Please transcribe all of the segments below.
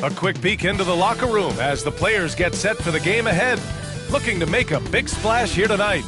A quick peek into the locker room as the players get set for the game ahead. Looking to make a big splash here tonight.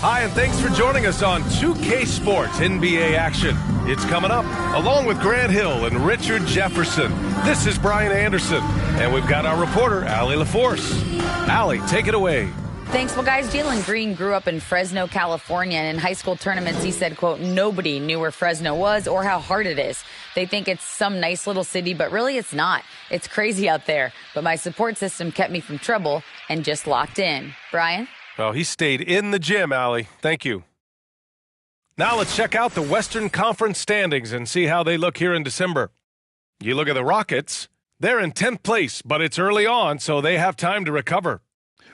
Hi, and thanks for joining us on 2K Sports NBA action. It's coming up, along with Grant Hill and Richard Jefferson. This is Brian Anderson, and we've got our reporter, Allie LaForce. Allie, take it away. Thanks. Well, guys, Jalen Green grew up in Fresno, California, and in high school tournaments, he said, quote, nobody knew where Fresno was or how hard it is. They think it's some nice little city, but really it's not. It's crazy out there. But my support system kept me from trouble and just locked in. Brian? Well, he stayed in the gym, Allie. Thank you. Now let's check out the Western Conference standings and see how they look here in December. You look at the Rockets. They're in 10th place, but it's early on, so they have time to recover.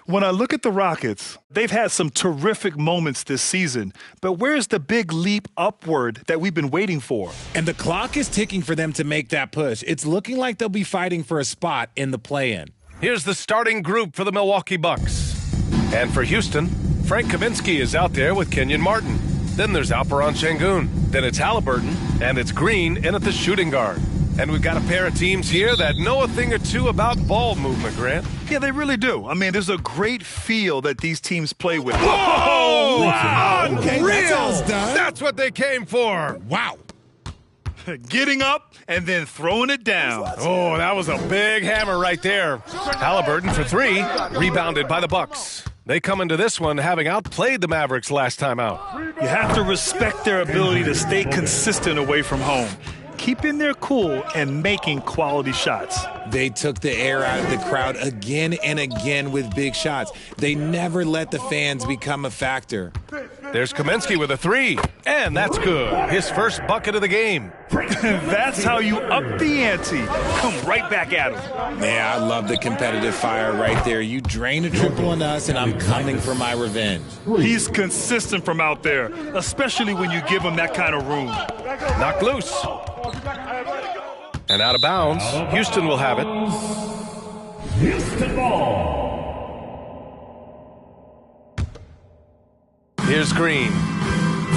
When I look at the Rockets, they've had some terrific moments this season, but where's the big leap upward that we've been waiting for? And the clock is ticking for them to make that push. It's looking like they'll be fighting for a spot in the play-in. Here's the starting group for the Milwaukee Bucks. And for Houston, Frank Kaminsky is out there with Kenyon Martin. Then there's Alperen Şengün. Then it's Halliburton, and it's Green in at the shooting guard. And we've got a pair of teams here that know a thing or two about ball movement, Grant. Yeah, they really do. I mean, there's a great feel that these teams play with. Whoa! Wow. Unreal! Okay, that's all it's done. That's what they came for. Wow. Getting up and then throwing it down. Oh, that was a big hammer right there. Halliburton for three, rebounded by the Bucks. They come into this one having outplayed the Mavericks last time out. You have to respect their ability to stay consistent away from home, keeping their cool and making quality shots. They took the air out of the crowd again and again with big shots. They never let the fans become a factor. There's Kaminsky with a three, and that's good. His first bucket of the game. That's how you up the ante. Come right back at him. Yeah, I love the competitive fire right there. You drain a triple on us, and I'm coming for my revenge. He's consistent from out there, especially when you give him that kind of room. Knocked loose. And out of bounds. Houston will have it. Houston ball. Here's Green.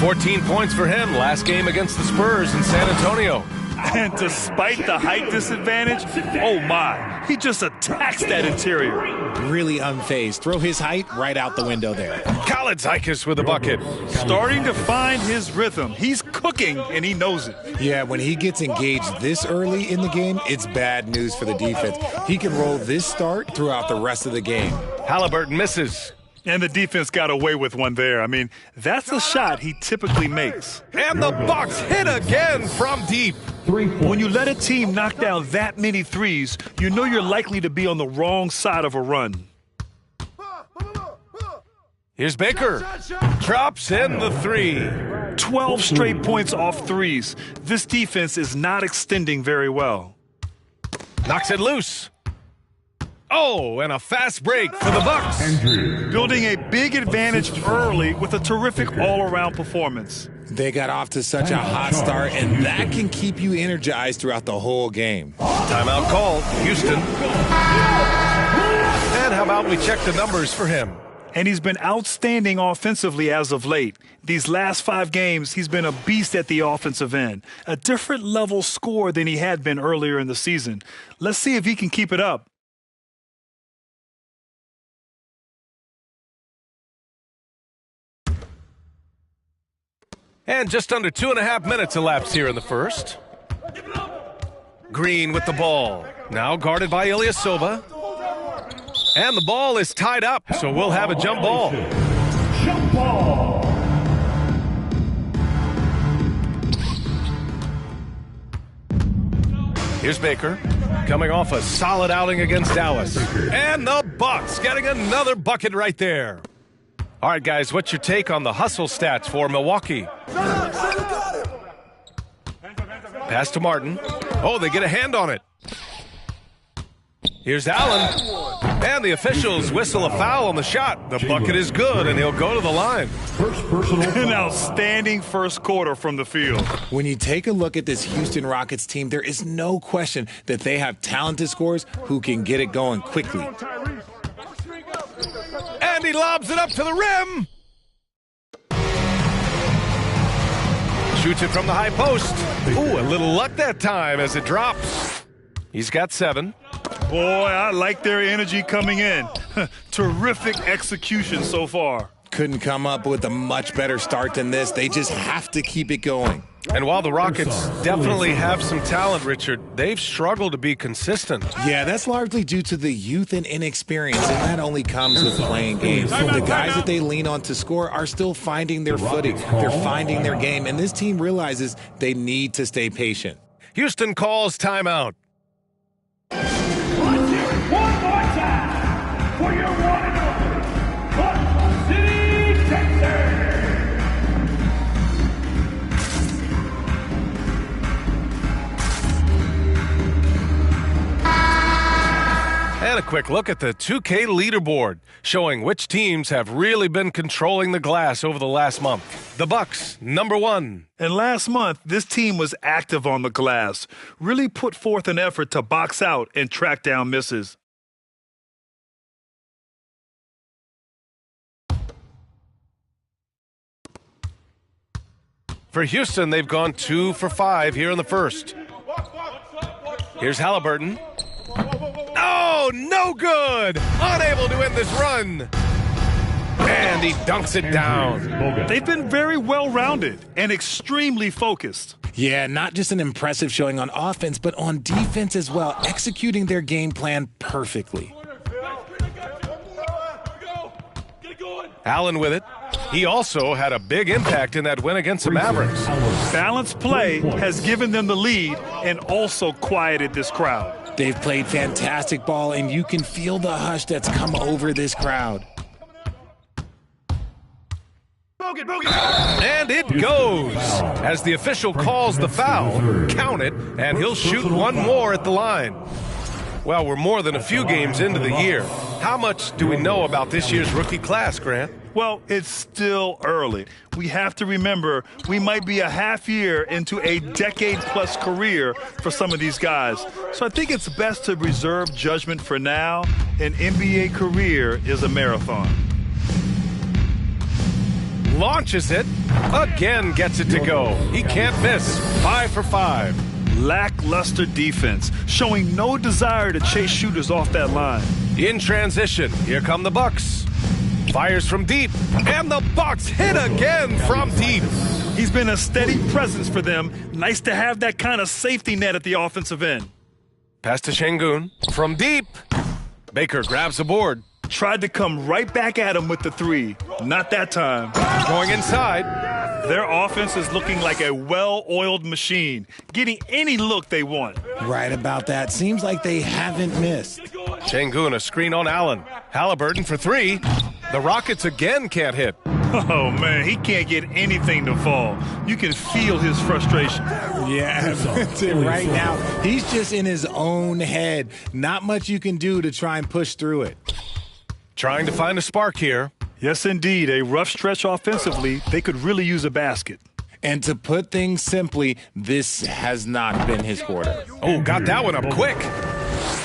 14 points for him last game against the Spurs in San Antonio. And despite the height disadvantage, oh my, he just attacks that interior. Really unfazed. Throw his height right out the window there. Kalaitzakis with a bucket. Starting to find his rhythm. He's cooking, and he knows it. Yeah, when he gets engaged this early in the game, it's bad news for the defense. He can roll this start throughout the rest of the game. Halliburton misses. And the defense got away with one there. I mean, that's a shot he typically makes. And the Bucks hit again from deep. When you let a team knock down that many threes, you know you're likely to be on the wrong side of a run. Here's Baker. Drops in the three. 12 straight points off threes. This defense is not extending very well. Knocks it loose. Oh, and a fast break for the Bucks. Building a big advantage early with a terrific all-around performance. They got off to such a hot start, and that can keep you energized throughout the whole game. Timeout called. Houston. And how about we check the numbers for him? And he's been outstanding offensively as of late. These last 5 games, he's been a beast at the offensive end. A different level score than he had been earlier in the season. Let's see if he can keep it up. And just under 2.5 minutes elapsed here in the first. Green with the ball. Now guarded by Ilyasova. And the ball is tied up, so we'll have a jump ball. Jump ball. Here's Baker, coming off a solid outing against Dallas. And the Bucks getting another bucket right there. All right, guys, what's your take on the hustle stats for Milwaukee? Pass to Martin. Oh, they get a hand on it. Here's Allen. And the officials whistle a foul on the shot. The bucket is good, and he'll go to the line. An outstanding first quarter from the field. When you take a look at this Houston Rockets team, there is no question that they have talented scorers who can get it going quickly. And he lobs it up to the rim. Shoots it from the high post. Ooh, a little luck that time as it drops. He's got 7. Boy, I like their energy coming in. Terrific execution so far. Couldn't come up with a much better start than this. They just have to keep it going. And while the Rockets definitely have some talent, Richard, they've struggled to be consistent. Yeah, that's largely due to the youth and inexperience, and that only comes with playing games. The guys that they lean on to score are still finding their footing. They're finding their game, and this team realizes they need to stay patient. Houston calls timeout. Let's hear it one more time for your one and only Oklahoma City Texans. And a quick look at the 2K leaderboard, showing which teams have really been controlling the glass over the last month. The Bucks, number 1. And last month, this team was active on the glass, really put forth an effort to box out and track down misses. For Houston, they've gone 2 for 5 here in the first. Here's Halliburton. Oh, no good! Unable to end this run. And he dunks it down. They've been very well-rounded and extremely focused. Yeah, not just an impressive showing on offense, but on defense as well, executing their game plan perfectly. Allen with it. He also had a big impact in that win against the Mavericks. Balanced play has given them the lead and also quieted this crowd. They've played fantastic ball, and you can feel the hush that's come over this crowd. And it goes. As the official calls the foul, count it, and he'll shoot one more at the line. Well, we're more than a few games into the year. How much do we know about this year's rookie class, Grant? Well, it's still early. We have to remember we might be a half year into a decade-plus career for some of these guys. So I think it's best to reserve judgment for now. An NBA career is a marathon. Launches it. Again gets it to go. He can't miss. 5 for 5. Lackluster defense, showing no desire to chase shooters off that line. In transition, here come the Bucks. Fires from deep, and the Bucks hit again from deep. He's been a steady presence for them. Nice to have that kind of safety net at the offensive end. Pass to Şengün. From deep. Baker grabs the board. Tried to come right back at him with the 3. Not that time. Going inside. Their offense is looking like a well-oiled machine, getting any look they want. Right about that. Seems like they haven't missed. Şengün, a screen on Allen. Halliburton for 3. The Rockets again can't hit. Oh, man, he can't get anything to fall. You can feel his frustration. Yeah, right now, he's just in his own head. Not much you can do to try and push through it. Trying to find a spark here. Yes, indeed. A rough stretch offensively. They could really use a basket. And to put things simply, this has not been his quarter. Oh, got that one up quick.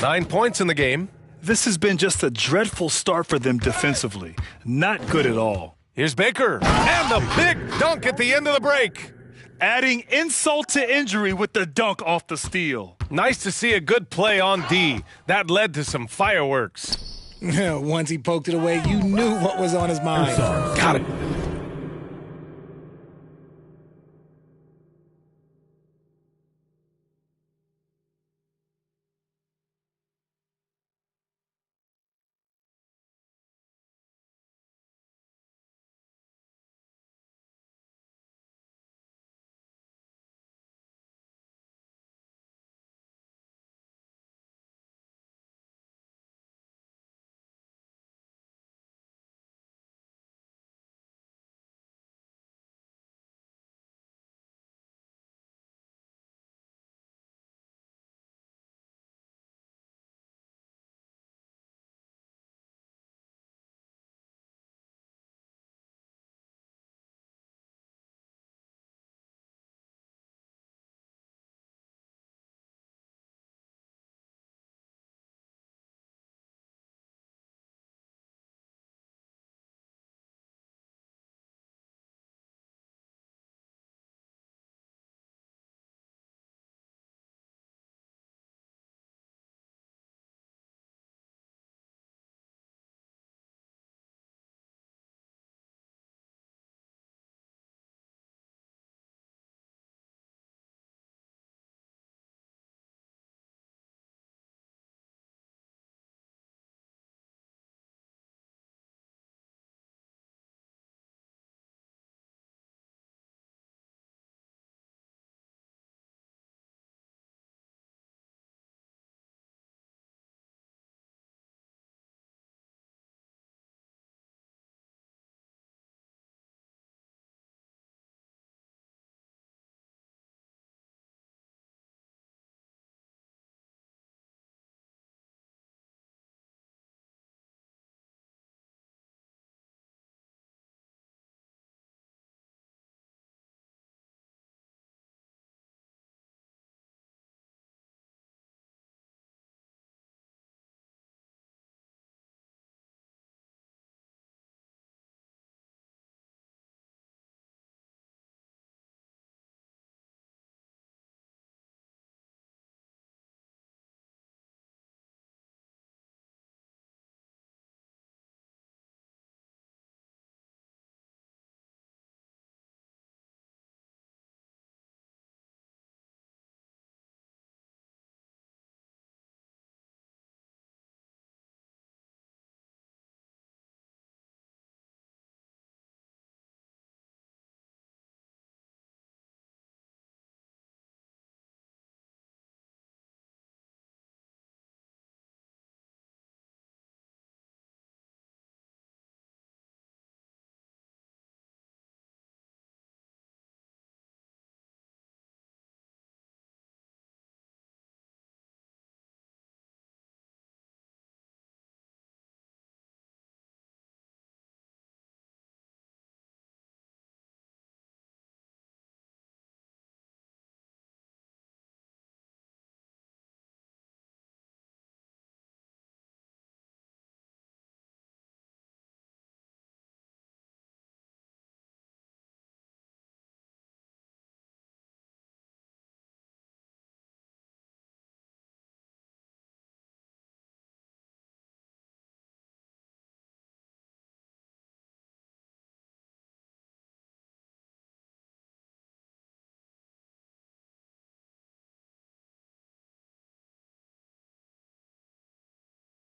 9 points in the game. This has been just a dreadful start for them defensively. Not good at all. Here's Baker. And the big dunk at the end of the break. Adding insult to injury with the dunk off the steal. Nice to see a good play on D. That led to some fireworks. Once he poked it away, you knew what was on his mind. Got it.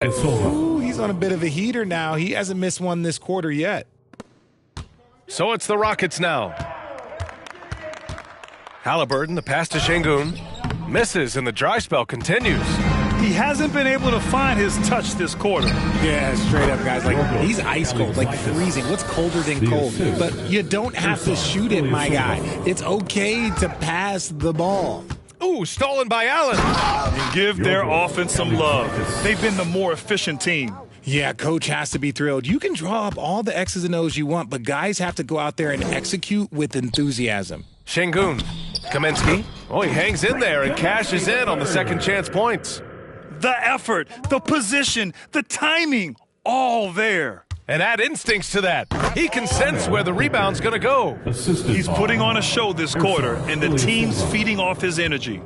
Ooh, he's on a bit of a heater now. He hasn't missed one this quarter yet. So it's the Rockets now. Halliburton, the pass to Şengün. Misses, and the dry spell continues. He hasn't been able to find his touch this quarter. Yeah, straight up, guys. Like, he's ice cold, like freezing. What's colder than cold? But you don't have to shoot it, my guy. It's okay to pass the ball. Ooh, stolen by Allen. And give their offense some love. They've been the more efficient team. Yeah, coach has to be thrilled. You can draw up all the X's and O's you want, but guys have to go out there and execute with enthusiasm. Şengün. Kaminsky. Oh, he hangs in there and cashes in on the second chance points. The effort, the position, the timing, all there. And add instincts to that. He can sense where the rebound's going to go. He's putting on a show this quarter, and the team's feeding off his energy.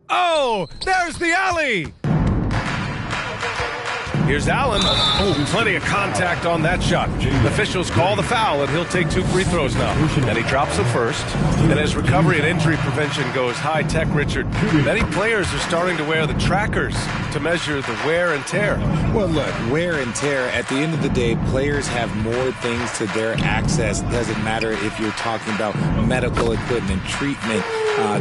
Oh, there's the alley. Here's Allen. Oh, plenty of contact on that shot. Officials call the foul, and he'll take 2 free throws now. And he drops the first. And as recovery and injury prevention goes high-tech, Richard, many players are starting to wear the trackers to measure the wear and tear. Well, look, wear and tear, at the end of the day, players have more things to their access. It doesn't matter if you're talking about medical equipment, treatment,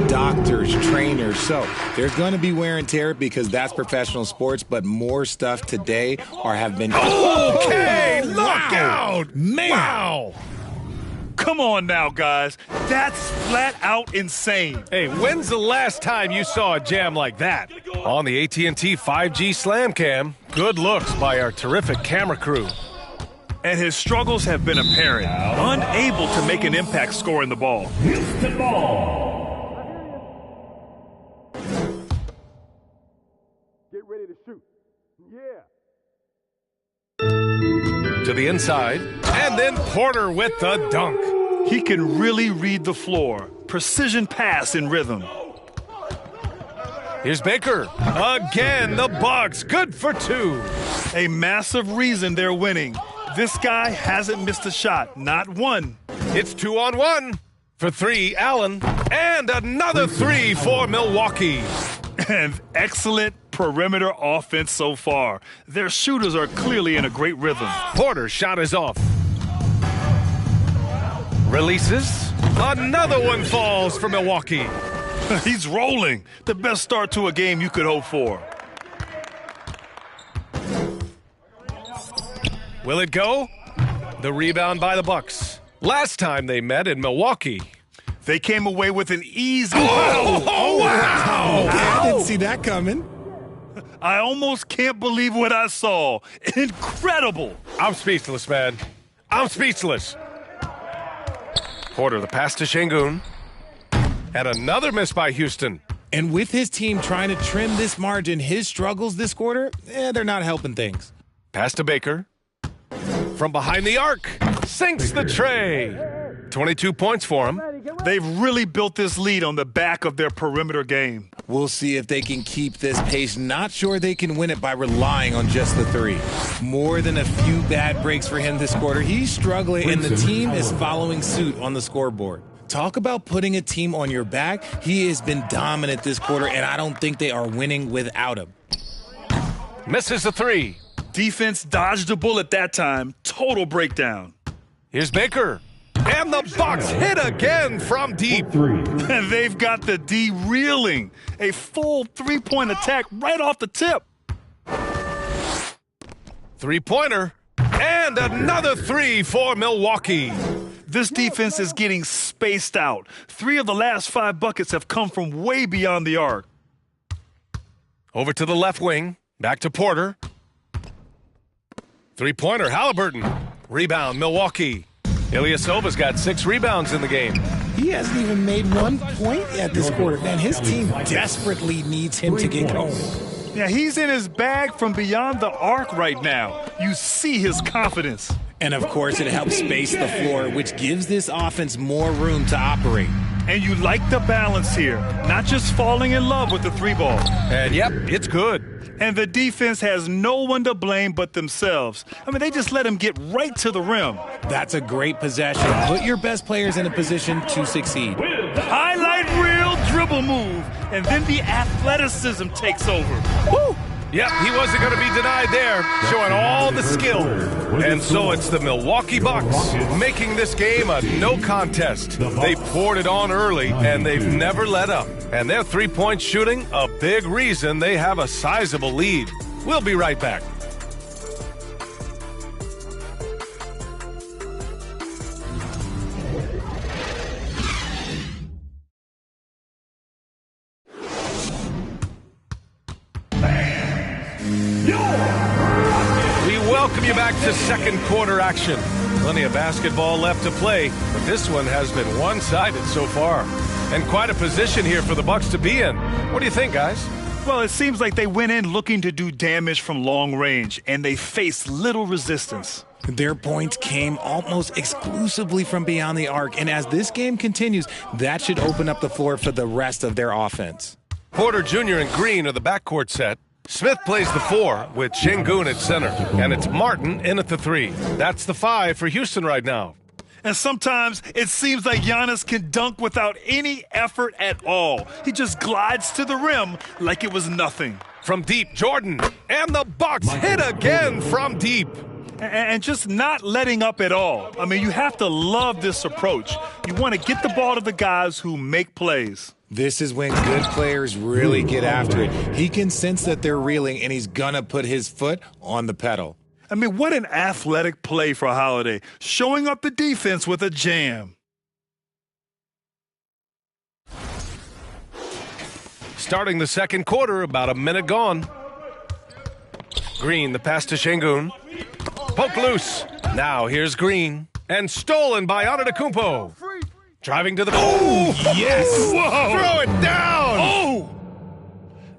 doctors, trainers. So there's going to be wear and tear because that's professional sports, but more stuff today have been... Okay, look out! Man! Wow! Come on now, guys. That's flat out insane. Hey, when's the last time you saw a jam like that? On the AT&T 5G Slam Cam, good looks by our terrific camera crew. And his struggles have been apparent. Unable to make an impact scoring the ball. Houston ball. Get ready to shoot. Yeah. To the inside, and then Porter with the dunk. He can really read the floor. Precision pass in rhythm. Here's Baker. Again, the Bucks. Good for 2. A massive reason they're winning. This guy hasn't missed a shot, not one. It's 2-on-1. For 3, Allen. And another 3 for Milwaukee. And excellent perimeter offense so far. Their shooters are clearly in a great rhythm. Porter's shot is off. Releases. Another one falls for Milwaukee. He's rolling. The best start to a game you could hope for. Will it go? The rebound by the Bucks. Last time they met in Milwaukee. They came away with an easy... Oh, wow! I didn't see that coming. I almost can't believe what I saw. Incredible. I'm speechless, man. I'm speechless. Porter, the pass to Şengün. And another miss by Houston. And with his team trying to trim this margin, his struggles this quarter, they're not helping things. Pass to Baker. From behind the arc. Sinks the tray. 22 points for him. They've really built this lead on the back of their perimeter game. We'll see if they can keep this pace. Not sure they can win it by relying on just the 3. More than a few bad breaks for him this quarter. He's struggling, and the team is following suit on the scoreboard. Talk about putting a team on your back. He has been dominant this quarter, and I don't think they are winning without him. Misses the 3. Defense dodged a bullet that time. Total breakdown. Here's Baker. And the Bucks hit again from deep. And they've got the D reeling. A full 3-point attack right off the tip. 3-pointer. And another 3 for Milwaukee. This defense is getting spaced out. 3 of the last 5 buckets have come from way beyond the arc. Over to the left wing. Back to Porter. 3-pointer, Halliburton. Rebound, Milwaukee. Ilyasova's got 6 rebounds in the game. He hasn't even made 1 point yet this quarter. Man, his team desperately needs him to get going. Yeah, he's in his bag from beyond the arc right now. You see his confidence. And, of course, it helps space the floor, which gives this offense more room to operate. And you like the balance here, not just falling in love with the 3-ball. And, yep, it's good. And the defense has no one to blame but themselves. I mean, they just let him get right to the rim. That's a great possession. Put your best players in a position to succeed. Highlight reel dribble move, and then the athleticism takes over. Woo! Yep, he wasn't going to be denied there, showing all the skill. And so it's the Milwaukee Bucks making this game a no contest. They poured it on early, and they've never let up. And their three-point shooting, a big reason they have a sizable lead. We'll be right back. We welcome you back to second quarter action. Plenty of basketball left to play, but this one has been one-sided so far. And quite a position here for the Bucks to be in. What do you think, guys? Well, it seems like they went in looking to do damage from long range, and they faced little resistance. Their points came almost exclusively from beyond the arc, and as this game continues, that should open up the floor for the rest of their offense. Porter Jr. and Green are the backcourt set. Smith plays the 4 with Şengün at center, and it's Martin in at the 3. That's the 5 for Houston right now. And sometimes it seems like Giannis can dunk without any effort at all. He just glides to the rim like it was nothing. From deep, Jordan, and the Bucks hit again from deep. And just not letting up at all. I mean, you have to love this approach. You want to get the ball to the guys who make plays. This is when good players really get after it. He can sense that they're reeling, and he's going to put his foot on the pedal. I mean, what an athletic play for Holiday, showing up the defense with a jam. Starting the second quarter, about a minute gone. Green, the pass to Şengün. Poke loose. Now here's Green. And stolen by Antetokounmpo. Driving to the... Oh, yes! Whoa. Throw it down! Oh!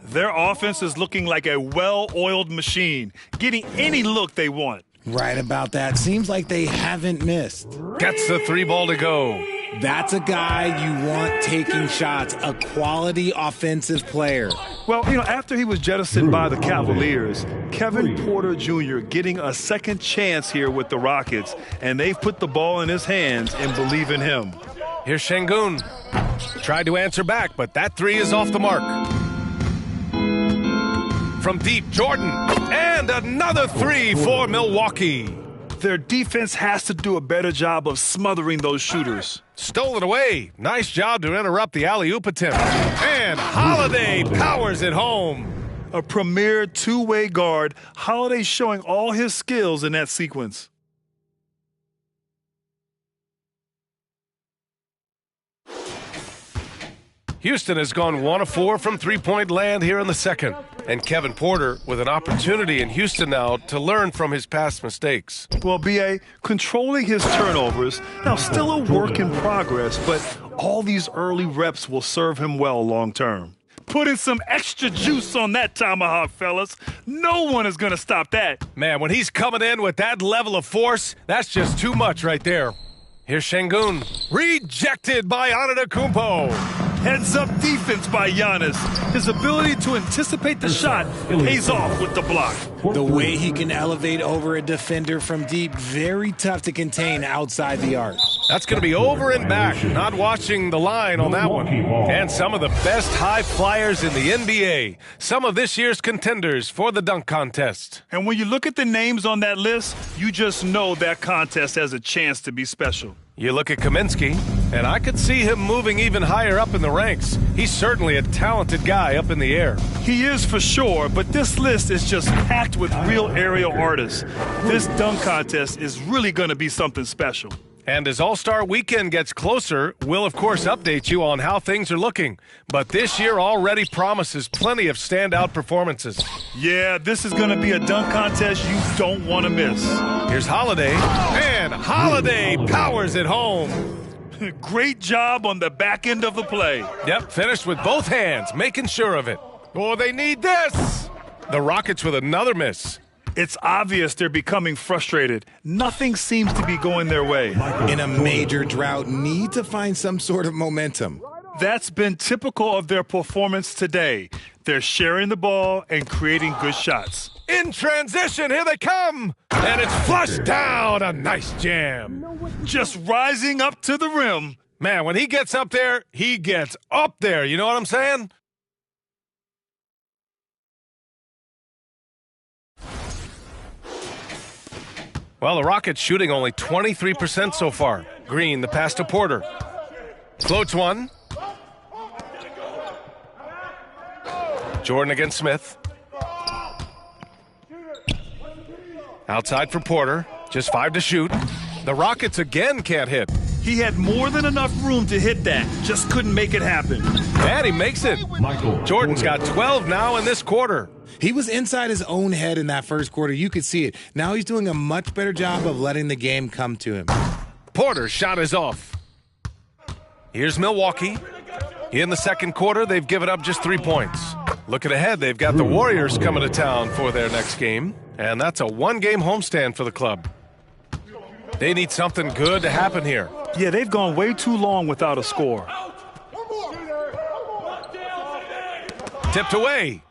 Their offense is looking like a well-oiled machine, getting any look they want. Right about that. Seems like they haven't missed. Gets the 3 ball to go. That's a guy you want taking shots, a quality offensive player. Well, after he was jettisoned by the Cavaliers, Kevin Porter Jr. getting a second chance here with the Rockets, and they've put the ball in his hands and believe in him. Here's Şengün. Tried to answer back, but that 3 is off the mark. From deep, Jordan. And another 3 for Milwaukee. Their defense has to do a better job of smothering those shooters. Stolen away. Nice job to interrupt the alley-oop attempt. And Holiday powers it home. A premier two-way guard, Holiday showing all his skills in that sequence. Houston has gone 1 of 4 from three-point land here in the second. And Kevin Porter with an opportunity in Houston now to learn from his past mistakes. Well, B.A., controlling his turnovers, now still a work in progress, but all these early reps will serve him well long term. Putting some extra juice on that tomahawk, fellas. No one is going to stop that. Man, when he's coming in with that level of force, that's just too much right there. Here's Şengün. Rejected by Antetokounmpo. Heads-up defense by Giannis. His ability to anticipate the shot pays off with the block. The way he can elevate over a defender from deep, very tough to contain outside the arc. That's going to be over and back. Not watching the line on that one. And some of the best high flyers in the NBA. Some of this year's contenders for the dunk contest. And when you look at the names on that list, you just know that contest has a chance to be special. You look at Kaminsky, and I could see him moving even higher up in the ranks. He's certainly a talented guy up in the air. He is for sure, but this list is just packed with real aerial artists. This dunk contest is really going to be something special. And as All-Star Weekend gets closer, we'll of course update you on how things are looking. But this year already promises plenty of standout performances. Yeah, this is going to be a dunk contest you don't want to miss. Here's Holiday, and Holiday powers it home. Great job on the back end of the play. Yep, finished with both hands, making sure of it. Oh, they need this! The Rockets with another miss. It's obvious they're becoming frustrated. Nothing seems to be going their way. In a major drought, need to find some sort of momentum. That's been typical of their performance today. They're sharing the ball and creating good shots. In transition, here they come! And it's flushed down, a nice jam. Just rising up to the rim. Man, when he gets up there, he gets up there. You know what I'm saying? Well, the Rockets shooting only 23% so far. Green, the pass to Porter. Floats one. Jordan against Smith. Outside for Porter. Just 5 to shoot. The Rockets again can't hit. He had more than enough room to hit that. Just couldn't make it happen. And he makes it. Jordan's got 12 now in this quarter. He was inside his own head in that first quarter. You could see it. Now he's doing a much better job of letting the game come to him. Porter's shot is off. Here's Milwaukee. In the second quarter, they've given up just 3 points. Looking ahead, they've got the Warriors coming to town for their next game, and that's a 1-game homestand for the club. They need something good to happen here. Yeah, they've gone way too long without a score. Tipped away.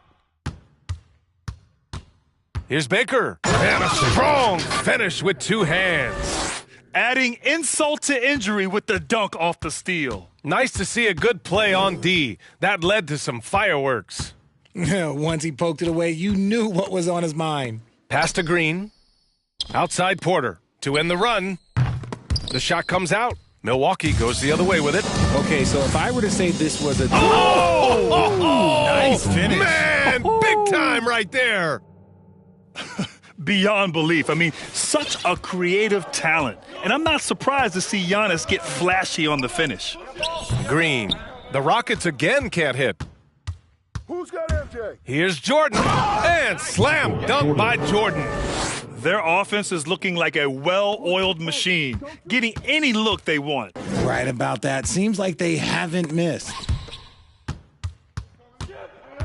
Here's Baker. And a strong finish with 2 hands. Adding insult to injury with the dunk off the steal. Nice to see a good play on D. That led to some fireworks. Once he poked it away, you knew what was on his mind. Pass to Green. Outside Porter to end the run. The shot comes out. Milwaukee goes the other way with it. Okay, so if I were to say this was a... Nice finish. Man, big time right there. Beyond belief. I mean, such a creative talent. And I'm not surprised to see Giannis get flashy on the finish. Green. The Rockets again can't hit. Who's got MJ? Here's Jordan. And slam dunk by Jordan. Their offense is looking like a well-oiled machine, getting any look they want. Right about that. Seems like they haven't missed.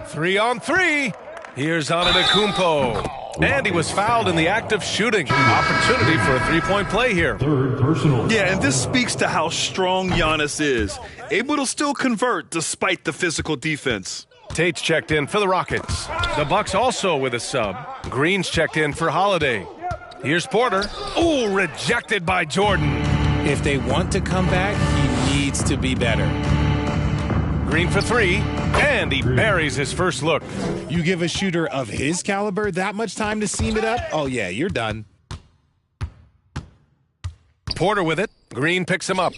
3 on 3. Here's Antetokounmpo. And he was fouled in the act of shooting. Opportunity for a 3-point play here. Third personal. Yeah, and this speaks to how strong Giannis is. Able to still convert despite the physical defense. Tate's checked in for the Rockets. The Bucks also with a sub. Green's checked in for Holiday. Here's Porter. Ooh, rejected by Jordan. If they want to come back, he needs to be better. Green for 3, and he buries his first look. You give a shooter of his caliber that much time to seam it up? Oh, yeah, you're done. Porter with it. Green picks him up.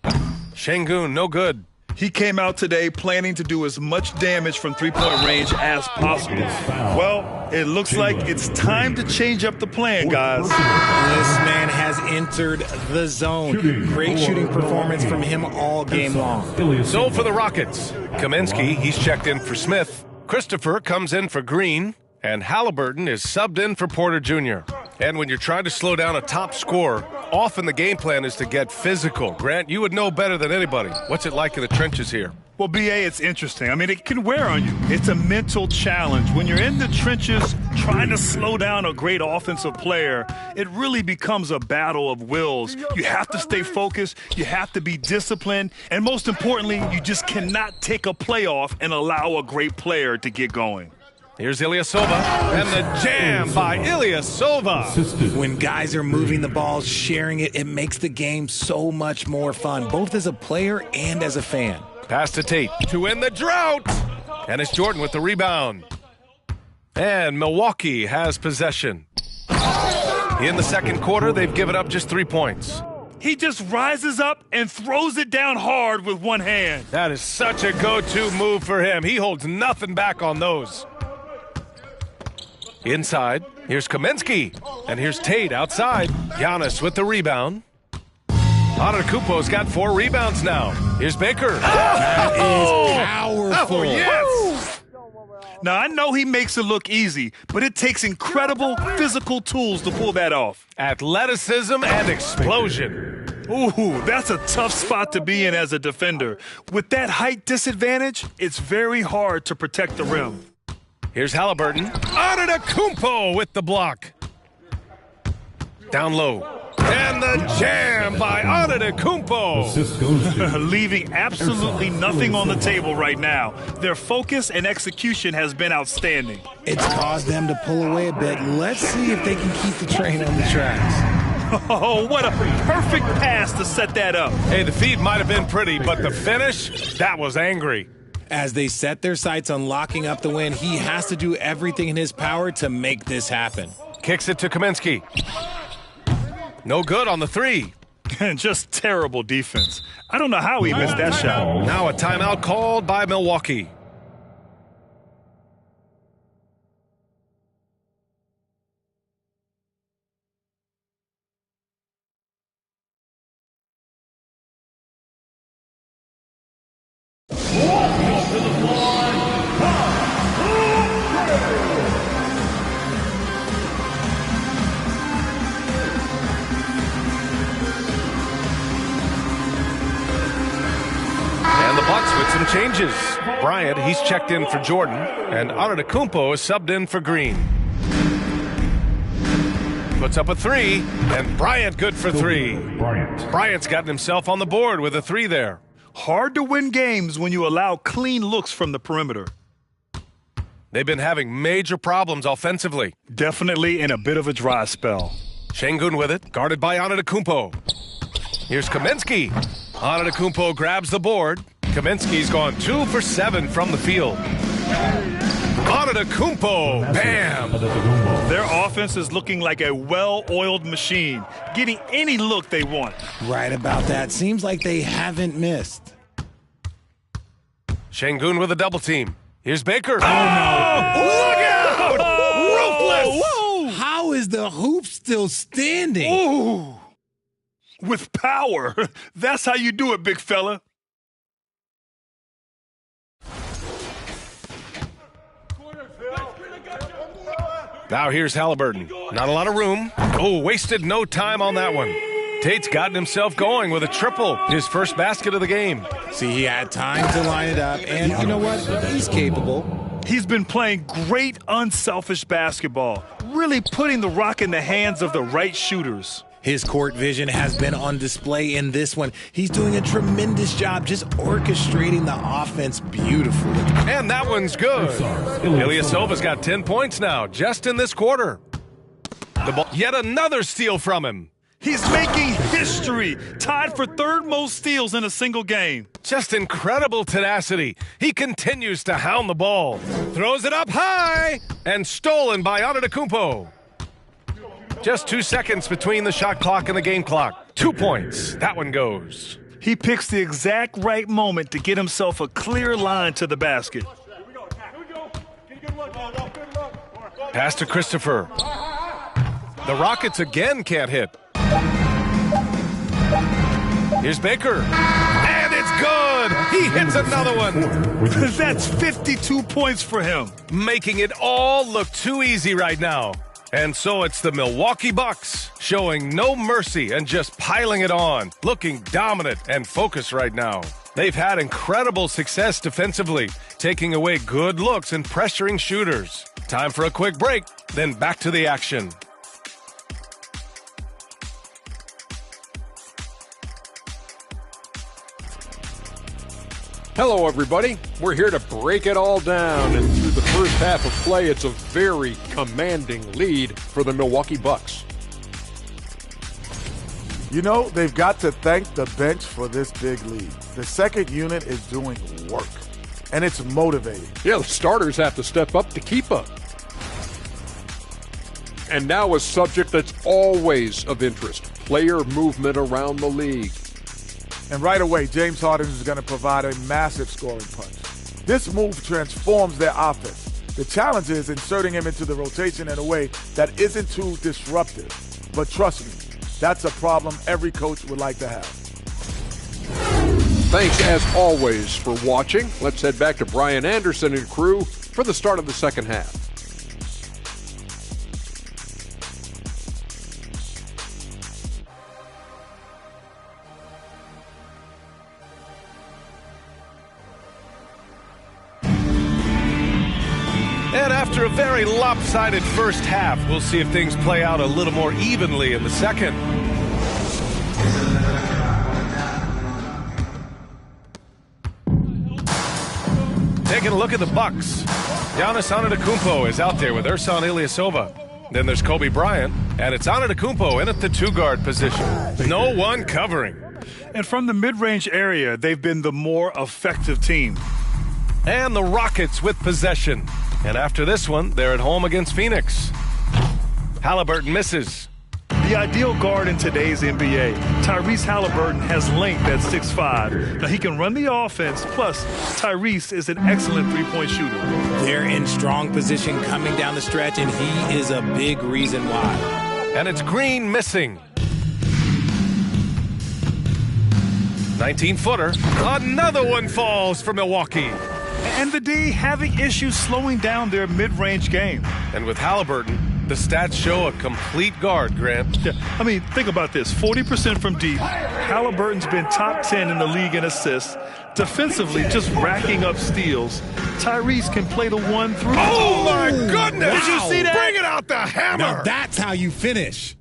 Şengün, no good. He came out today planning to do as much damage from three-point range as possible. Well, it looks like it's time to change up the plan, guys. This man has entered the zone. Great shooting performance from him all game long. So for the Rockets, Kaminsky, he's checked in for Smith. Christopher comes in for Green. And Halliburton is subbed in for Porter Jr. And when you're trying to slow down a top scorer, often the game plan is to get physical. Grant, you would know better than anybody. What's it like in the trenches here? Well, B.A., it's interesting. I mean, it can wear on you. It's a mental challenge. When you're in the trenches trying to slow down a great offensive player, it really becomes a battle of wills. You have to stay focused. You have to be disciplined. And most importantly, you just cannot take a play off and allow a great player to get going. Here's Ilyasova, and the jam by Ilyasova. When guys are moving the ball, sharing it, it makes the game so much more fun, both as a player and as a fan. Pass to Tate to end the drought. And it's Jordan with the rebound. And Milwaukee has possession. In the second quarter, they've given up just 3 points. He just rises up and throws it down hard with one hand. That is such a go-to move for him. He holds nothing back on those. Inside, here's Kaminsky, and here's Tate outside. Giannis with the rebound. Antetokounmpo's got 4 rebounds now. Here's Baker. That is powerful. Oh, yes! Now, I know he makes it look easy, but it takes incredible physical tools to pull that off. Athleticism and explosion. Ooh, that's a tough spot to be in as a defender. With that height disadvantage, it's very hard to protect the rim. Here's Halliburton. Antetokounmpo with the block. Down low. And the jam by Antetokounmpo. Leaving absolutely nothing on the table right now. Their focus and execution has been outstanding. It's caused them to pull away a bit. Let's see if they can keep the train on the tracks. Oh, what a perfect pass to set that up. Hey, the feed might have been pretty, but the finish, that was angry. As they set their sights on locking up the win, he has to do everything in his power to make this happen. Kicks it to Kaminsky. No good on the three. And just terrible defense. I don't know how he missed that shot. Now a timeout called by Milwaukee. And the Bucks with some changes. Bryant, he's checked in for Jordan, and Antetokounmpo is subbed in for Green. Puts up a three, and Bryant good for three. Bryant's gotten himself on the board with a three there. Hard to win games when you allow clean looks from the perimeter. They've been having major problems offensively. Definitely in a bit of a dry spell. Şengün with it, guarded by Antetokounmpo. Here's Kaminsky. Antetokounmpo grabs the board. Kaminsky's gone 2 for 7 from the field. Antetokounmpo, bam! Their offense is looking like a well-oiled machine, getting any look they want. Right about that. Seems like they haven't missed. Şengün with a double team. Here's Baker. Oh, no. Look out! Ruthless! Whoa! How is the hoop still standing? Ooh! With power. That's how you do it, big fella. Now here's Halliburton. Not a lot of room. Oh, wasted no time on that one. Tate's gotten himself going with a triple. His first basket of the game. See, he had time to line it up, and you know what? He's capable. He's been playing great, unselfish basketball, really putting the rock in the hands of the right shooters. His court vision has been on display in this one. He's doing a tremendous job just orchestrating the offense beautifully. And that one's good. Ilyasova's got 10 points now, just in this quarter. The ball, yet another steal from him. He's making history, tied for third most steals in a single game. Just incredible tenacity. He continues to hound the ball. Throws it up high, and stolen by Antetokounmpo. Just 2 seconds between the shot clock and the game clock. 2 points. That one goes. He picks the exact right moment to get himself a clear line to the basket. Pass to Christopher. The Rockets again can't hit. Here's Baker. And it's good. He hits another one. That's 52 points for him. Making it all look too easy right now. And so it's the Milwaukee Bucks showing no mercy and just piling it on, looking dominant and focused right now. They've had incredible success defensively, taking away good looks and pressuring shooters. Time for a quick break, then back to the action. Hello, everybody. We're here to break it all down, and through the first half of play, it's a very commanding lead for the Milwaukee Bucks. You know, they've got to thank the bench for this big lead. The second unit is doing work, and it's motivating. Yeah, the starters have to step up to keep up. And now a subject that's always of interest, player movement around the league. And right away, James Harden is going to provide a massive scoring punch. This move transforms their offense. The challenge is inserting him into the rotation in a way that isn't too disruptive. But trust me, that's a problem every coach would like to have. Thanks, as always, for watching. Let's head back to Brian Anderson and crew for the start of the second half. And after a very lopsided first half, we'll see if things play out a little more evenly in the second. Taking a look at the Bucks. Giannis Antetokounmpo is out there with Ersan Ilyasova. Then there's Kobe Bryant, and it's Antetokounmpo in at the two-guard position. No one covering. And from the mid-range area, they've been the more effective team. And the Rockets with possession. And after this one, they're at home against Phoenix. Halliburton misses. The ideal guard in today's NBA, Tyrese Halliburton, has length at 6'5". Now, he can run the offense, plus Tyrese is an excellent three-point shooter. They're in strong position coming down the stretch, and he is a big reason why. And it's Green missing. 19-footer. Another one falls for Milwaukee. And the D having issues slowing down their mid-range game. And with Halliburton, the stats show a complete guard, Grant. Yeah, I mean, think about this. 40% from deep. Halliburton's been top 10 in the league in assists. Defensively, just racking up steals. Tyrese can play the 1-3. Oh, my goodness! Did you see that? Bring it out the hammer! Now that's how you finish.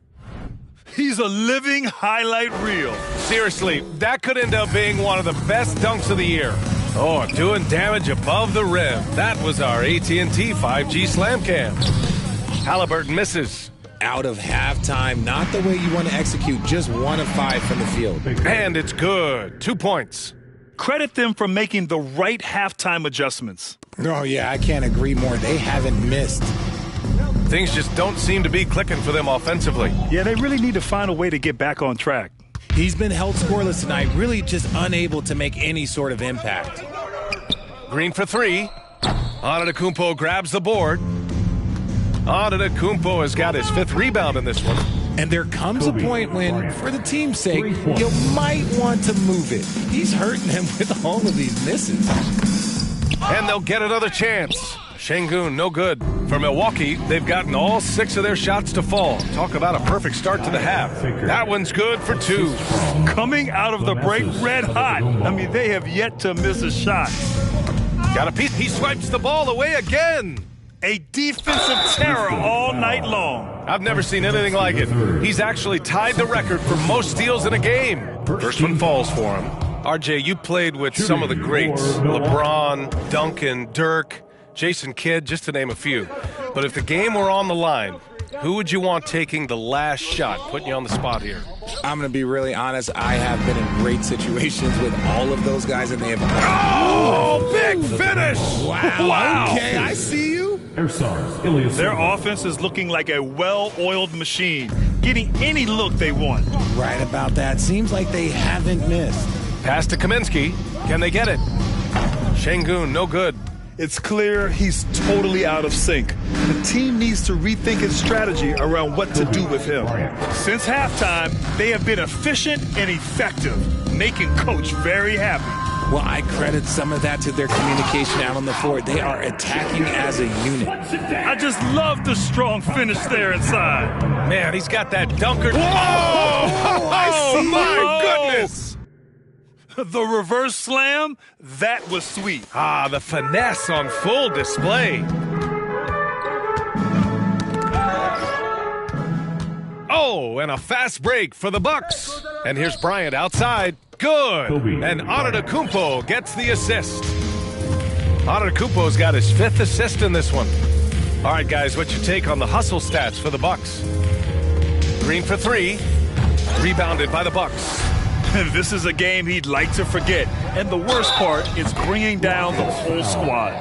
He's a living highlight reel. Seriously, that could end up being one of the best dunks of the year. Oh, doing damage above the rim. That was our AT&T 5G Slam Cam. Halliburton misses. Out of halftime, not the way you want to execute, just 1 of 5 from the field. And it's good. 2 points. Credit them for making the right halftime adjustments. Oh, yeah, I can't agree more. They haven't missed. Things just don't seem to be clicking for them offensively. Yeah, they really need to find a way to get back on track. He's been held scoreless tonight, really just unable to make any sort of impact. Green for 3. Antetokounmpo grabs the board. Antetokounmpo has got his 5th rebound in this one. And there comes a point when, for the team's sake, you might want to move it. He's hurting them with all of these misses. And they'll get another chance. Şengün, no good. For Milwaukee, they've gotten all 6 of their shots to fall. Talk about a perfect start to the half. That one's good for 2. Coming out of the break red hot. I mean, they have yet to miss a shot. Got a piece. He swipes the ball away again. A defensive terror all night long. I've never seen anything like it. He's actually tied the record for most steals in a game. First one falls for him. RJ, you played with some of the greats. LeBron, Duncan, Dirk, Jason Kidd, just to name a few. But if the game were on the line, who would you want taking the last shot? Putting you on the spot here. I'm going to be really honest. I have been in great situations with all of those guys, and they have... Oh, big finish! Wow. Okay, I see you. Their offense is looking like a well-oiled machine, getting any look they want. Right about that. Seems like they haven't missed. Pass to Kaminsky. Can they get it? Şengün, no good. It's clear he's totally out of sync. The team needs to rethink its strategy around what to do with him. Since halftime, they have been efficient and effective, making Coach very happy. Well, I credit some of that to their communication out on the floor. They are attacking as a unit. I just love the strong finish there inside. Man, he's got that dunker. Whoa! I see. My goodness! The reverse slam, that was sweet. Ah, the finesse on full display. Oh, and a fast break for the Bucks. And here's Bryant outside. Good. And Antetokounmpo gets the assist. Antetokounmpo's got his 5th assist in this one. All right, guys, what's your take on the hustle stats for the Bucks? Green for 3. Rebounded by the Bucks. This is a game he'd like to forget. And the worst part is bringing down the whole squad.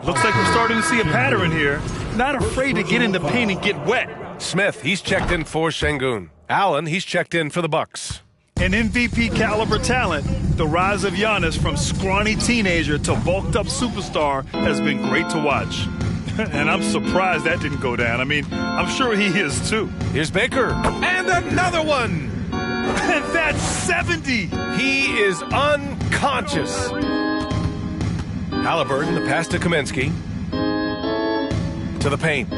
Looks like we're starting to see a pattern here. Not afraid to get in the paint and get wet. Smith, he's checked in for Şengün. Allen, he's checked in for the Bucks. An MVP caliber talent, the rise of Giannis from scrawny teenager to bulked up superstar has been great to watch. And I'm surprised that didn't go down. I mean, I'm sure he is too. Here's Baker. And another one. And that's 70. He is unconscious. Halliburton, the pass to Kaminsky. To the paint.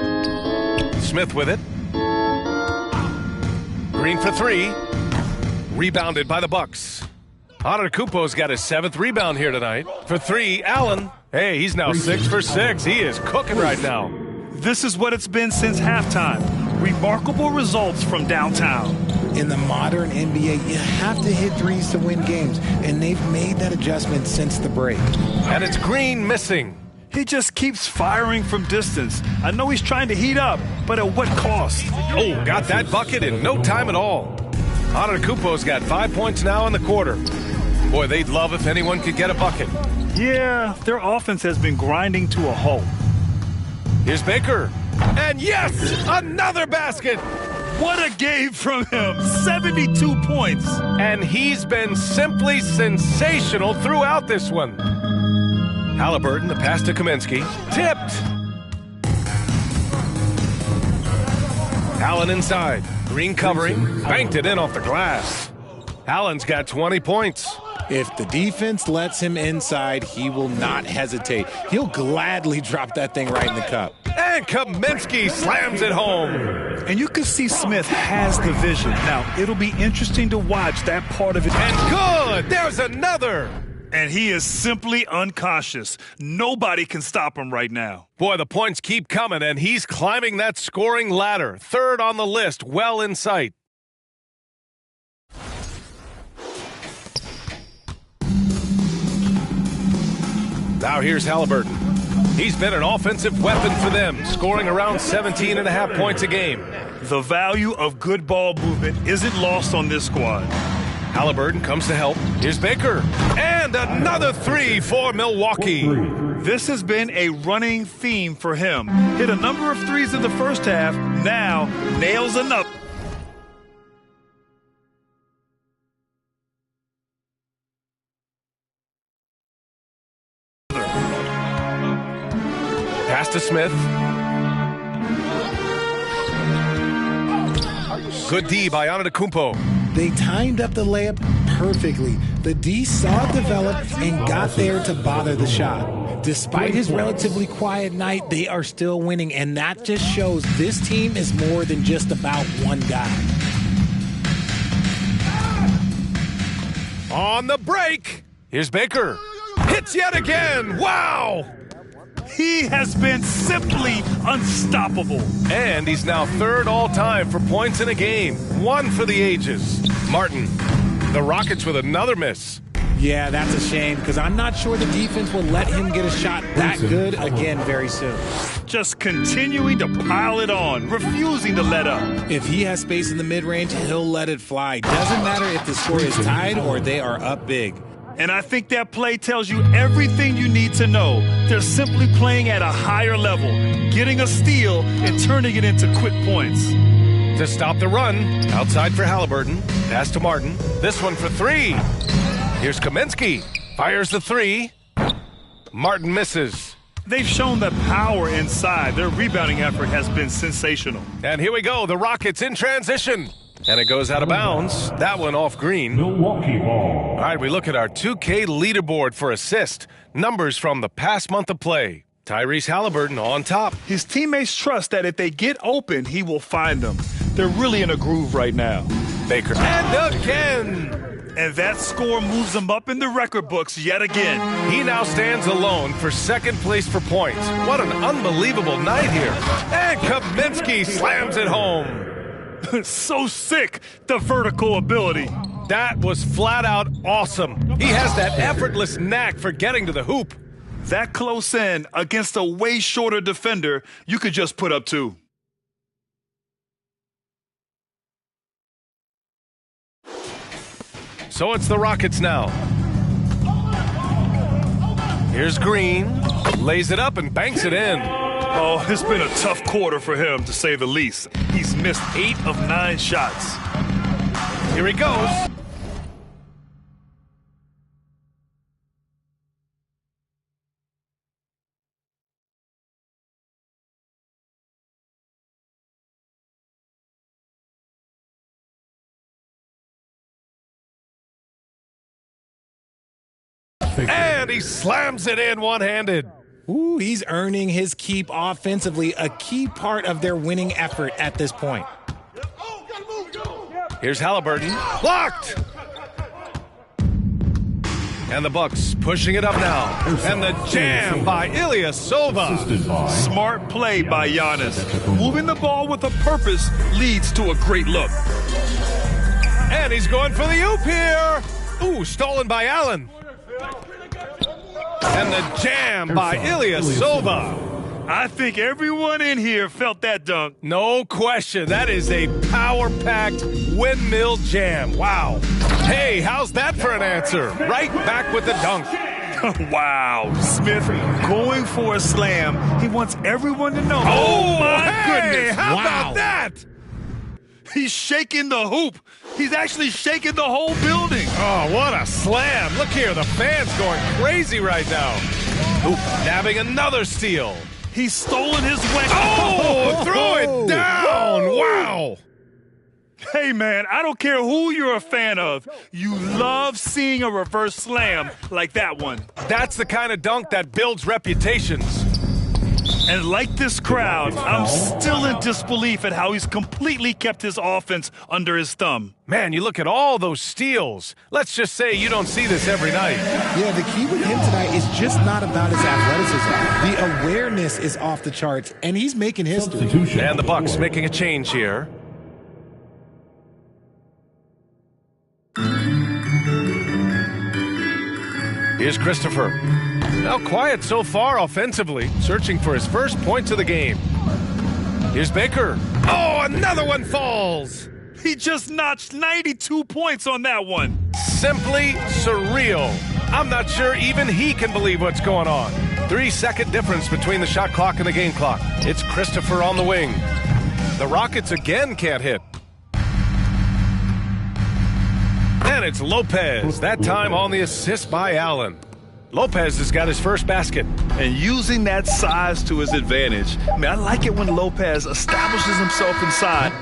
Smith with it. Green for 3. Rebounded by the Bucks. Antetokounmpo's got his 7th rebound here tonight. For 3, Allen. Hey, he's now 6 for 6. He is cooking right now. This is what it's been since halftime. Remarkable results from downtown. In the modern NBA, you have to hit threes to win games, and they've made that adjustment since the break. And it's Green missing. He just keeps firing from distance. I know he's trying to heat up, but at what cost? Oh, got that bucket in no time at all. Antetokounmpo's got 5 points now in the quarter. Boy, they'd love if anyone could get a bucket. Yeah, their offense has been grinding to a halt. Here's Baker. And yes, another basket. What a game from him. 72 points. And he's been simply sensational throughout this one. Halliburton, the pass to Kaminsky. Tipped. Allen inside. Green covering. Banked it in off the glass. Allen's got 20 points. If the defense lets him inside, he will not hesitate. He'll gladly drop that thing right in the cup. And Kaminsky slams it home. And you can see Smith has the vision. Now, it'll be interesting to watch that part of it. And good! There's another! And he is simply unconscious. Nobody can stop him right now. Boy, the points keep coming, and he's climbing that scoring ladder. Third on the list, well in sight. Now here's Halliburton. He's been an offensive weapon for them, scoring around 17.5 points a game. The value of good ball movement isn't lost on this squad. Halliburton comes to help. Here's Baker. And another three for Milwaukee. This has been a running theme for him. Hit a number of threes in the first half. Now nails another. Pass to Smith. Good D by Antetokounmpo. They timed up the layup perfectly. The D saw it develop and got there to bother the shot. Despite his relatively quiet night, they are still winning, and that just shows this team is more than just about one guy. On the break, here's Baker. Hits yet again. Wow! He has been simply unstoppable. And he's now third all-time for points in a game. One for the ages. Martin, the Rockets with another miss. Yeah, that's a shame, because I'm not sure the defense will let him get a shot that good again very soon. Just continuing to pile it on, refusing to let up. If he has space in the mid-range, he'll let it fly. Doesn't matter if the score is tied or they are up big. And I think that play tells you everything you need to know. They're simply playing at a higher level, getting a steal and turning it into quick points. To stop the run, outside for Halliburton. Pass to Martin. This one for three. Here's Kaminsky. Fires the three. Martin misses. They've shown the power inside. Their rebounding effort has been sensational. And here we go. The Rockets in transition. And it goes out of bounds. That one off green. Milwaukee ball. All right, we look at our 2K leaderboard for assist. Numbers from the past month of play. Tyrese Halliburton on top. His teammates trust that if they get open, he will find them. They're really in a groove right now. Baker. And again. And that score moves him up in the record books yet again. He now stands alone for second place for points. What an unbelievable night here. And Kaminsky slams it home. So sick, the vertical ability. That was flat out awesome. He has that effortless knack for getting to the hoop. That close in against a way shorter defender, you could just put up two. So it's the Rockets now. Here's Green. Lays it up and banks it in. Oh, it's been a tough quarter for him, to say the least. He's missed 8 of 9 shots. Here he goes. And he slams it in one-handed. Ooh, he's earning his keep offensively, a key part of their winning effort at this point. Here's Halliburton. Blocked! And the Bucks pushing it up now. And the jam by Ilyasova. Smart play by Giannis. Moving the ball with a purpose leads to a great look. And he's going for the oop here. Ooh, stolen by Allen. And the jam by Ilyasova. I think everyone in here felt that dunk. No question. That is a power-packed windmill jam. Wow. Hey, how's that for an answer? Right back with the dunk. Wow. Smith going for a slam. He wants everyone to know. Oh, my hey, goodness. How Wow. about that? He's shaking the hoop. He's actually shaking the whole building. Oh, what a slam. Look here, the fans going crazy right now. Oop, nabbing another steal. He's stolen his way. Oh, throw it down. Wow. Hey, man, I don't care who you're a fan of. You love seeing a reverse slam like that one. That's the kind of dunk that builds reputations. And like this crowd, I'm still in disbelief at how he's completely kept his offense under his thumb. Man, you look at all those steals. Let's just say you don't see this every night. Yeah, the key with him tonight is just not about his athleticism. The awareness is off the charts, and he's making history. And the Bucks making a change here. Here's Christopher. Now quiet so far offensively, searching for his first points of the game. Here's Baker. Oh, another one falls. He just notched 92 points on that one. Simply surreal. I'm not sure even he can believe what's going on. 3-second difference between the shot clock and the game clock. It's Christopher on the wing. The Rockets again can't hit. And it's Lopez, that time on the assist by Allen. Lopez has got his first basket. And using that size to his advantage. I mean, I like it when Lopez establishes himself inside.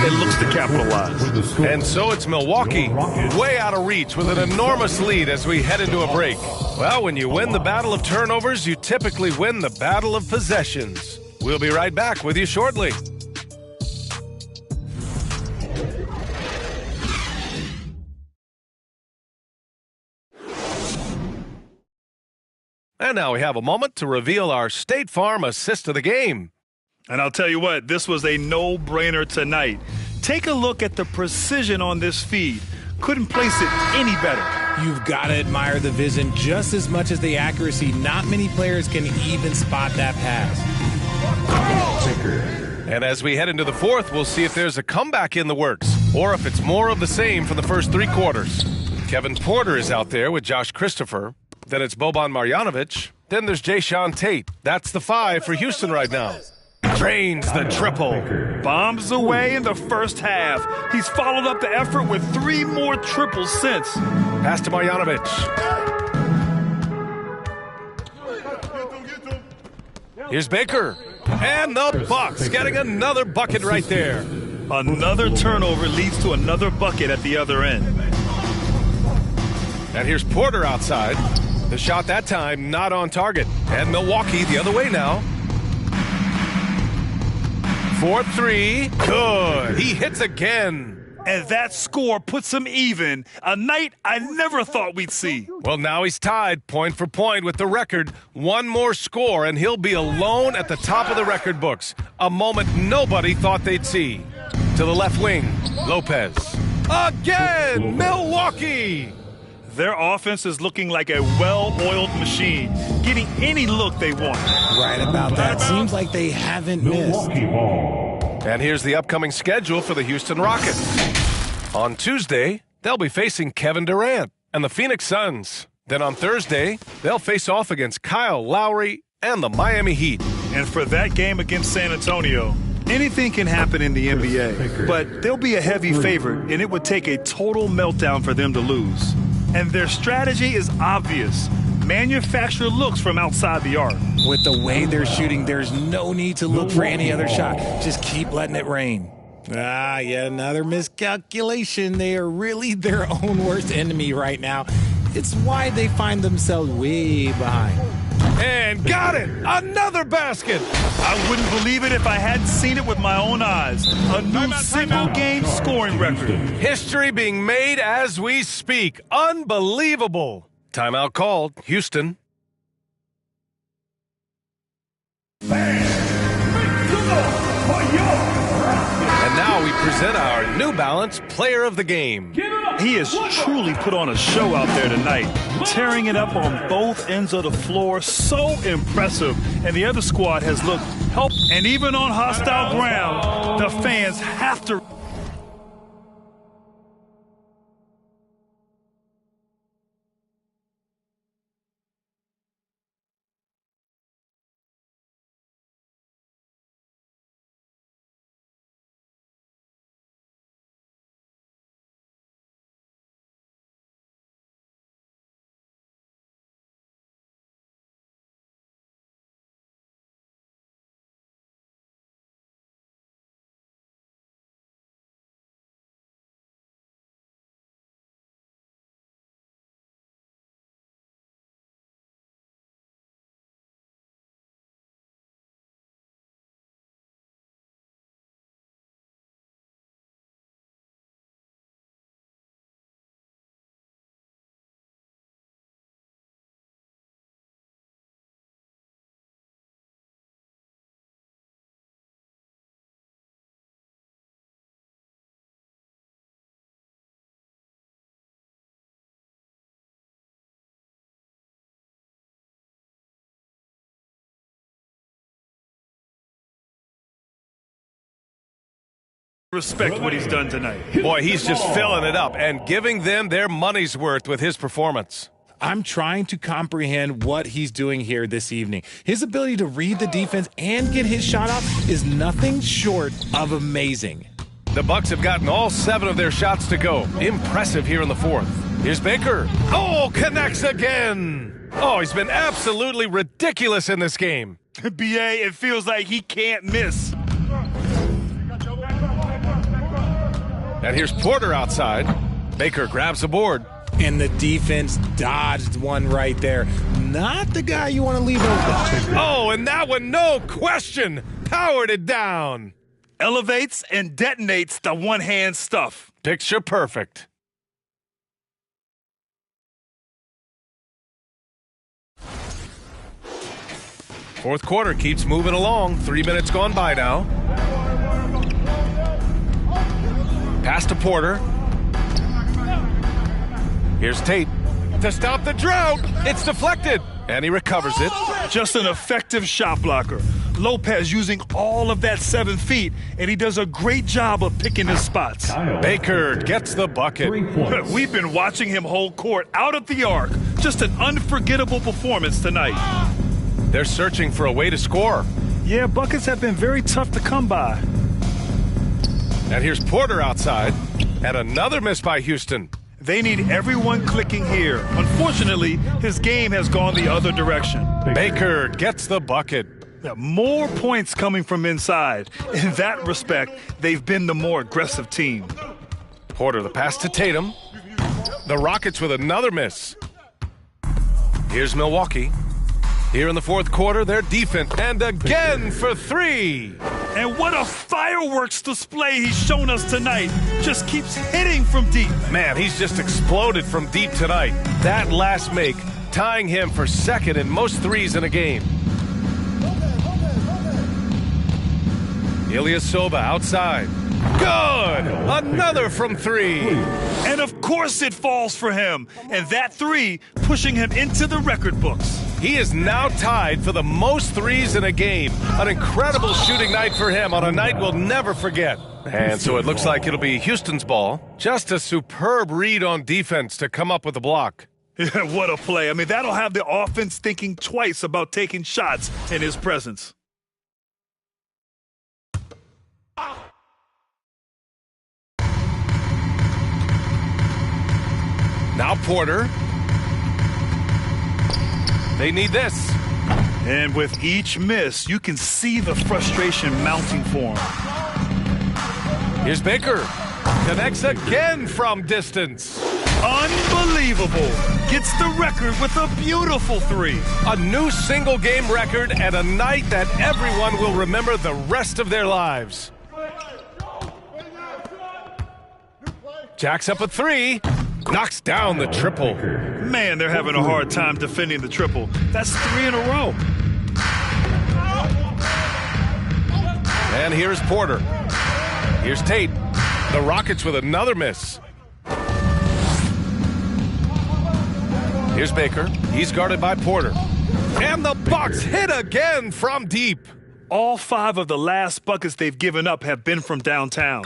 It looks to capitalize. And so it's Milwaukee, way out of reach with an enormous lead as we head into a break. Well, when you win the battle of turnovers, you typically win the battle of possessions. We'll be right back with you shortly. And now we have a moment to reveal our State Farm assist of the game. And I'll tell you what, this was a no-brainer tonight. Take a look at the precision on this feed. Couldn't place it any better. You've got to admire the vision just as much as the accuracy. Not many players can even spot that pass. And as we head into the fourth, we'll see if there's a comeback in the works or if it's more of the same from the first three quarters. Kevin Porter is out there with Josh Christopher. Then it's Boban Marjanovic. Then there's Jayshawn Tate. That's the 5 for Houston right now. Drains the triple. Bombs away in the first half. He's followed up the effort with 3 more triples since. Pass to Marjanovic. Here's Baker. And the Bucks getting another bucket right there. Another turnover leads to another bucket at the other end. And here's Porter outside. The shot that time not on target. And Milwaukee the other way now. 4-3. Good. He hits again. And that score puts him even. A night I never thought we'd see. Well, now he's tied point for point with the record. One more score, and he'll be alone at the top of the record books. A moment nobody thought they'd see. To the left wing, Lopez. Again, Milwaukee! Their offense is looking like a well-oiled machine, getting any look they want. Right about that. Seems like they haven't missed. And here's the upcoming schedule for the Houston Rockets. On Tuesday, they'll be facing Kevin Durant and the Phoenix Suns. Then on Thursday, they'll face off against Kyle Lowry and the Miami Heat. And for that game against San Antonio, anything can happen in the NBA, but they'll be a heavy favorite, and it would take a total meltdown for them to lose. And their strategy is obvious. Manufacture looks from outside the arc. With the way they're shooting, there's no need to look for any other shot. Just keep letting it rain. Yet another miscalculation. They are really their own worst enemy right now. It's why they find themselves way behind. And got it! Another basket! I wouldn't believe it if I hadn't seen it with my own eyes. A new single-game scoring record. History being made as we speak. Unbelievable. Timeout called. Houston. And now we present our New Balance Player of the Game. He has truly put on a show out there tonight, tearing it up on both ends of the floor. So impressive. And the other squad has looked help. And even on hostile ground, the fans have to. Respect what he's done tonight. Boy, he's just filling it up and giving them their money's worth with his performance. I'm trying to comprehend what he's doing here this evening. His ability to read the defense and get his shot off is nothing short of amazing. The Bucks have gotten all 7 of their shots to go. Impressive here in the fourth. Here's Baker. Oh, connects again. Oh, he's been absolutely ridiculous in this game. BA, it feels like he can't miss. And here's Porter outside. Baker grabs the board. And the defense dodged one right there. Not the guy you want to leave open. Oh, and that one, no question, powered it down. Elevates and detonates the one-hand stuff. Picture perfect. Fourth quarter keeps moving along. 3 minutes gone by now. Pass to Porter. Here's Tate to stop the drought. It's deflected, and he recovers it. Just an effective shot blocker. Lopez using all of that 7 feet, and he does a great job of picking his spots. Baker gets the bucket. We've been watching him hold court out of the arc. Just an unforgettable performance tonight. They're searching for a way to score. Yeah, buckets have been very tough to come by. And here's Porter outside, and another miss by Houston. They need everyone clicking here. Unfortunately, his game has gone the other direction. Baker gets the bucket. Yeah, more points coming from inside. In that respect, they've been the more aggressive team. Porter, the pass to Tatum. The Rockets with another miss. Here's Milwaukee. Here in the fourth quarter, their defense, and again for three. And what a fireworks display he's shown us tonight. Just keeps hitting from deep. Man, he's just exploded from deep tonight. That last make, tying him for second in most threes in a game. Ilyasova outside. Good! Another from three. And of course it falls for him. And that three pushing him into the record books. He is now tied for the most threes in a game. An incredible shooting night for him on a night we'll never forget. And so it looks like it'll be Houston's ball. Just a superb read on defense to come up with a block. Yeah, what a play. I mean, that'll have the offense thinking twice about taking shots in his presence. Now Porter. They need this. And with each miss, you can see the frustration mounting for him. Here's Baker. Connects again from distance. Unbelievable. Gets the record with a beautiful three. A new single-game record and a night that everyone will remember the rest of their lives. Jacks up a three. Knocks down the triple. Man, they're having a hard time defending the triple. That's three in a row. And here's Porter. Here's Tate. The Rockets with another miss. Here's Baker. He's guarded by Porter. And the Bucks hit again from deep. All 5 of the last buckets they've given up have been from downtown.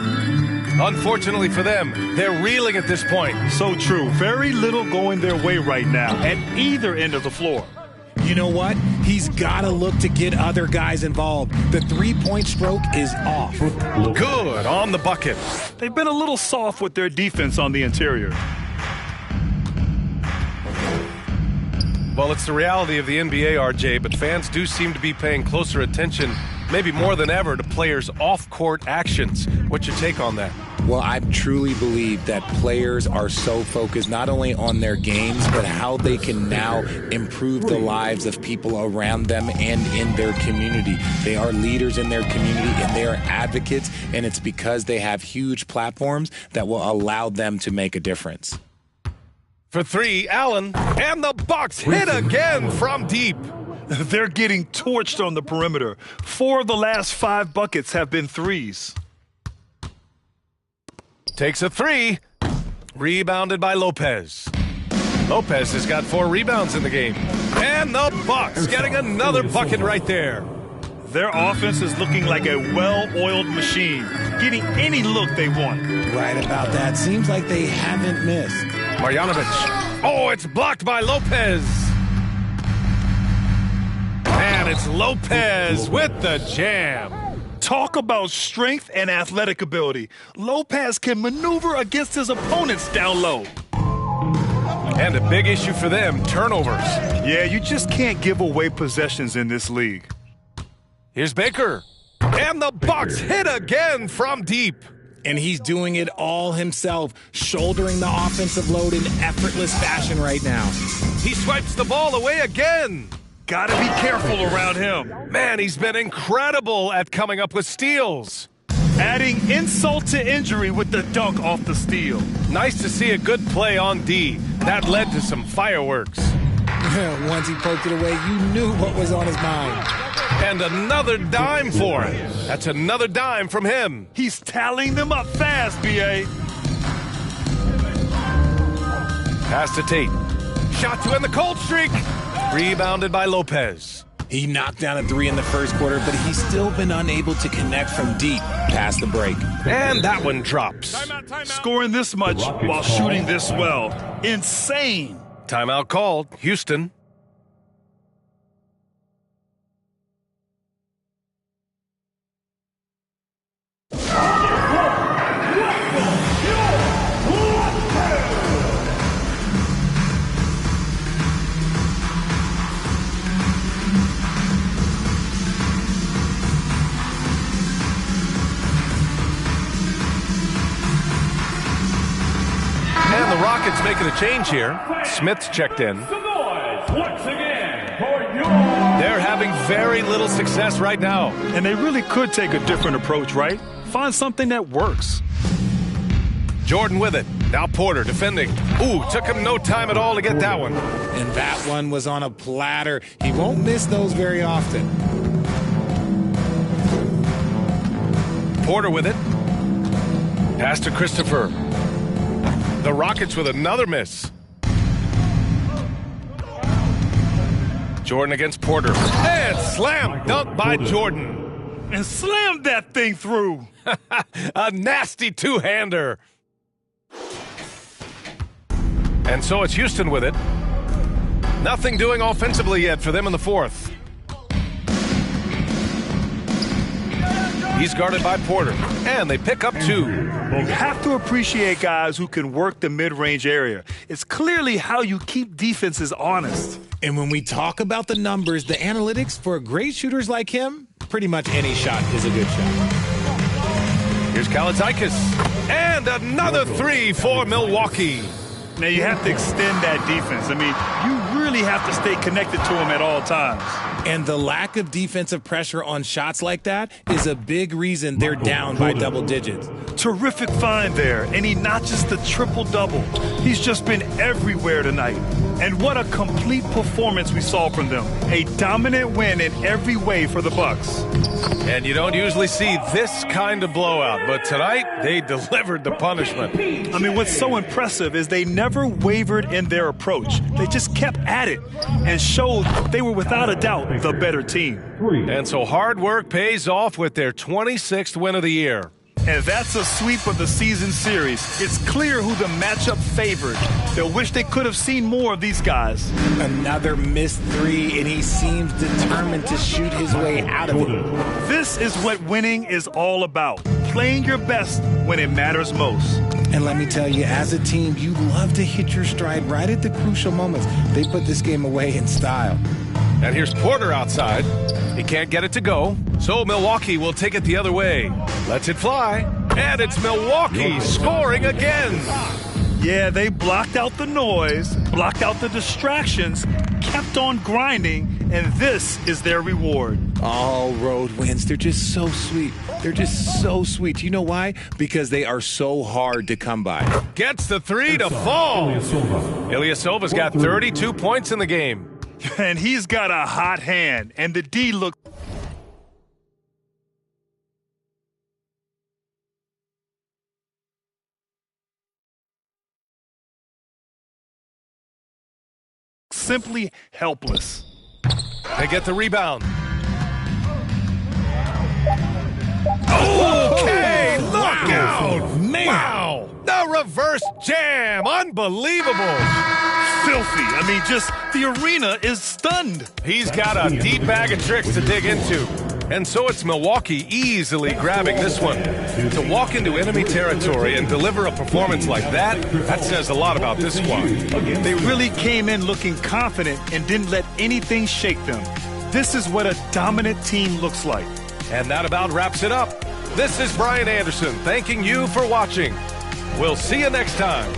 Unfortunately for them, they're reeling at this point. So true. Very little going their way right now at either end of the floor. You know what? He's got to look to get other guys involved. The three-point stroke is off. Good on the bucket. They've been a little soft with their defense on the interior. Well, it's the reality of the NBA, RJ, but fans do seem to be paying closer attention, maybe more than ever, to players' off-court actions. What's your take on that? Well, I truly believe that players are so focused not only on their games, but how they can now improve the lives of people around them and in their community. They are leaders in their community and they are advocates, and it's because they have huge platforms that will allow them to make a difference. For three, Allen, and the Bucks hit again from deep. They're getting torched on the perimeter. 4 of the last 5 buckets have been threes. Takes a three. Rebounded by Lopez. Lopez has got 4 rebounds in the game. And the Bucks getting another bucket right there. Their offense is looking like a well-oiled machine, getting any look they want. Right about that. Seems like they haven't missed. Marjanovic. Oh, it's blocked by Lopez. And it's Lopez with the jam. Talk about strength and athletic ability. Lopez can maneuver against his opponents down low. And a big issue for them, turnovers. Yeah, you just can't give away possessions in this league. Here's Baker. And the Bucks hit again from deep. And he's doing it all himself, shouldering the offensive load in effortless fashion right now. He swipes the ball away again. Gotta be careful around him. Man, he's been incredible at coming up with steals. Adding insult to injury with the dunk off the steal. Nice to see a good play on D. That led to some fireworks. Once he poked it away, you knew what was on his mind. And another dime for him. That's another dime from him. He's tallying them up fast, B.A. Pass to Tate. Shot to end the cold streak. Rebounded by Lopez. He knocked down a 3 in the first quarter, but he's still been unable to connect from deep past the break. And that one drops. Timeout. Scoring this much while shooting this well. Insane. Timeout called. Houston. Rockets making a change here. Smith's checked in. The noise once again for your... They're having very little success right now. And they really could take a different approach, right? Find something that works. Jordan with it. Now Porter defending. Ooh, took him no time at all to get that one. And that one was on a platter. He won't miss those very often. Porter with it. Pass to Christopher. The Rockets with another miss. Jordan against Porter. And slam dunk by Jordan. And slammed that thing through. A nasty two-hander. And so it's Houston with it. Nothing doing offensively yet for them in the fourth. He's guarded by Porter, and they pick up two. You have to appreciate guys who can work the mid-range area. It's clearly how you keep defenses honest. And when we talk about the numbers, the analytics for great shooters like him, pretty much any shot is a good shot. Here's Kalaitzakis, and another three for Milwaukee. Now, you have to extend that defense. I mean, you really have to stay connected to him at all times. And the lack of defensive pressure on shots like that is a big reason they're down by double digits. Terrific find there, and he notches the triple-double. He's just been everywhere tonight. And what a complete performance we saw from them. A dominant win in every way for the Bucks. And you don't usually see this kind of blowout, but tonight they delivered the punishment. I mean, what's so impressive is they never wavered in their approach. They just kept at it and showed they were without a doubt the better team. And so hard work pays off with their 26th win of the year. And that's a sweep of the season series. It's clear who the matchup favored. They'll wish they could have seen more of these guys. Another missed three, and he seems determined to shoot his way out of it. This is what winning is all about. Playing your best when it matters most. And let me tell you, as a team, you love to hit your stride right at the crucial moments. They put this game away in style. And here's Porter outside. He can't get it to go, so Milwaukee will take it the other way. Lets it fly, and it's Milwaukee scoring again. Yeah, they blocked out the noise, blocked out the distractions, kept on grinding, and this is their reward. All road wins, they're just so sweet. They're just so sweet. You know why? Because they are so hard to come by. Gets the three to fall. Ilyasova's got 32 points in the game. And he's got a hot hand, and the D looks simply helpless. They get the rebound. Okay, look out! Man. Wow! The reverse jam! Unbelievable! Filthy. I mean, just the arena is stunned. He's got a deep bag of tricks to dig into. And so it's Milwaukee easily grabbing this one. To walk into enemy territory and deliver a performance like that, that says a lot about this squad. They really came in looking confident and didn't let anything shake them. This is what a dominant team looks like. And that about wraps it up. This is Brian Anderson thanking you for watching. We'll see you next time.